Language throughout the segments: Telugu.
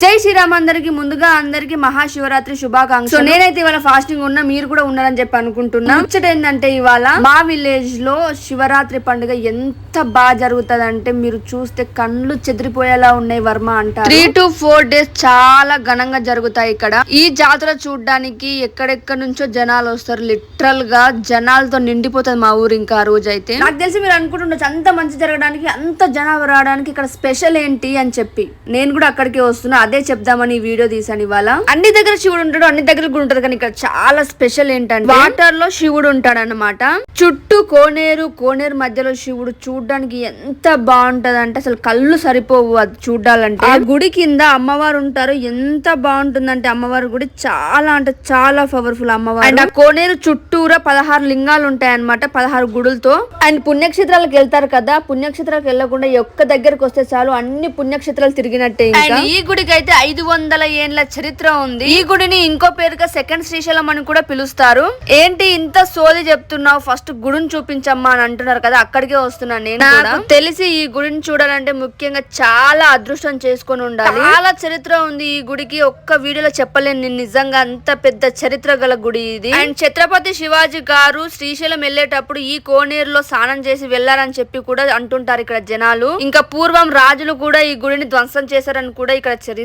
జై శ్రీరామ్ అందరికి ముందుగా అందరికి మహాశివరాత్రి శుభాకాంక్షలు. సో నేనైతే ఇవాళ ఫాస్టింగ్ ఉన్నా, మీరు కూడా ఉన్నారని చెప్పి అనుకుంటున్నా. ముచ్చట ఏంటంటే ఇవాళ మా విలేజ్ లో శివరాత్రి పండుగ ఎంత బాగా జరుగుతుంది అంటే మీరు చూస్తే కళ్ళు చెదిరిపోయేలా ఉన్నాయి వర్మ అంటారు. 3 to 4 days చాలా ఘనంగా జరుగుతాయి ఇక్కడ. ఈ జాతర చూడడానికి ఎక్కడెక్కడ నుంచో జనాలు వస్తారు. లిటరల్ గా జనాలతో నిండిపోతుంది మా ఊరు. ఇంకా ఆ రోజు అయితే నాకు తెలిసి మీరు అనుకుంటుండొచ్చు అంత మంచి జరగడానికి, అంత జనాలు రావడానికి ఇక్కడ స్పెషల్ ఏంటి అని చెప్పి. నేను కూడా అక్కడికి వస్తున్నా, అదే చెప్దామని ఈ వీడియో తీసాను ఇవాళ. అన్ని దగ్గర శివుడు ఉంటాడు, అన్ని దగ్గర కూడా ఉంటాడు, కానీ ఇక్కడ చాలా స్పెషల్ ఏంటంటే వాటర్ లో శివుడు ఉంటాడు అనమాట. చుట్టూ కోనేరు మధ్యలో శివుడు చూడడానికి ఎంత బాగుంటది అంటే అసలు కళ్ళు సరిపోవు అది చూడాలంటే. ఆ గుడి కింద అమ్మవారు ఉంటారు, ఎంత బాగుంటుందంటే అమ్మవారి గుడి చాలా అంటే చాలా పవర్ఫుల్ అమ్మవారు. అండ్ ఆ కోనేరు చుట్టూరా 16 లింగాలు ఉంటాయి అనమాట, 16 గుడులతో. అండ్ పుణ్యక్షేత్రాలకు వెళ్తారు కదా, పుణ్యక్షేత్రాలకు వెళ్లకుండా ఒక్క దగ్గరకు వస్తే చాలు అన్ని పుణ్యక్షేత్రాలు తిరిగినట్టే. ఇంకా ఈ గుడికి అయితే 500 ఏళ్ల చరిత్ర ఉంది. ఈ గుడిని ఇంకో పేరుగా సెకండ్ శ్రీశైలం అని కూడా పిలుస్తారు. ఏంటి ఇంత సోది చెప్తున్నావు, ఫస్ట్ గుడిని చూపించమ్మా అని అంటున్నారు కదా, అక్కడికే వస్తున్నాను నేను. నాకు తెలిసి ఈ గుడిని చూడాలంటే ముఖ్యంగా చాలా అదృష్టం చేసుకొని ఉండాలి. చాలా చరిత్ర ఉంది ఈ గుడికి, ఒక్క వీడియోలో చెప్పలేను నేను. నిజంగా అంత పెద్ద చరిత్ర గల గుడి ఇది. అండ్ ఛత్రపతి శివాజీ గారు శ్రీశైలం వెళ్ళేటప్పుడు ఈ కోనేరులో స్నానం చేసి వెళ్లారని చెప్పి కూడా అంటుంటారు ఇక్కడ జనాలు. ఇంకా పూర్వం రాజులు కూడా ఈ గుడిని ధ్వంసం చేశారని కూడా ఇక్కడ చరిత్ర.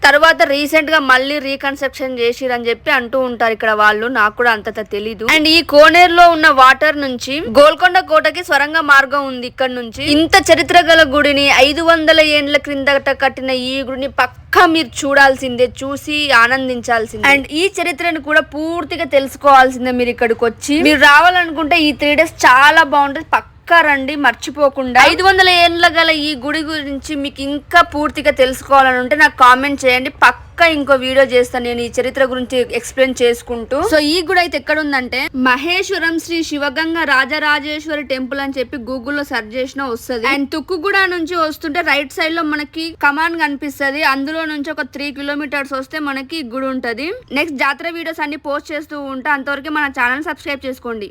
తర్వాత రీసెంట్ గా మళ్ళీ రీకన్స్ట్రక్షన్ చేసిరని చెప్పి అంటూ ఉంటారు ఇక్కడ వాళ్ళు. నాకు కూడా అంత తెలీదు. అండ్ ఈ కోనేరులో ఉన్న వాటర్ నుంచి గోల్కొండ కోటకి స్వరంగ మార్గం ఉంది. ఇక్కడ నుంచి ఇంత చరిత్ర గల గుడిని 500 ఏండ్ల క్రిందట కట్టిన ఈ గుడిని పక్కా మీరు చూడాల్సిందే, చూసి ఆనందించాల్సిందే. అండ్ ఈ చరిత్రను కూడా పూర్తిగా తెలుసుకోవాల్సిందే మీరు ఇక్కడికి వచ్చి. మీరు రావాలనుకుంటే ఈ 3 days చాలా బాగుంటుంది, రండి మర్చిపోకుండా. 500 ఏళ్ళ గల ఈ గుడి గురించి మీకు ఇంకా పూర్తిగా తెలుసుకోవాలని ఉంటే నాకు కామెంట్ చేయండి, పక్కా ఇంకో వీడియో చేస్తాను నేను ఈ చరిత్ర గురించి ఎక్స్ప్లెయిన్ చేసుకుంటూ. సో ఈ గుడి అయితే ఎక్కడ ఉందంటే మహేశ్వరం శ్రీ శివగంగ రాజరాజేశ్వరి టెంపుల్ అని చెప్పి గూగుల్లో సెర్చ్ చేసినా వస్తుంది. అండ్ తుక్కుగూడ నుంచి వస్తుంటే రైట్ సైడ్ లో మనకి కమాన్ కనిపిస్తుంది, అందులో నుంచి ఒక 3 kilometers వస్తే మనకి గుడి ఉంటది. నెక్స్ట్ జాతర వీడియోస్ అన్ని పోస్ట్ చేస్తూ ఉంటా, అంతవరకు మన ఛానల్ సబ్స్క్రైబ్ చేసుకోండి.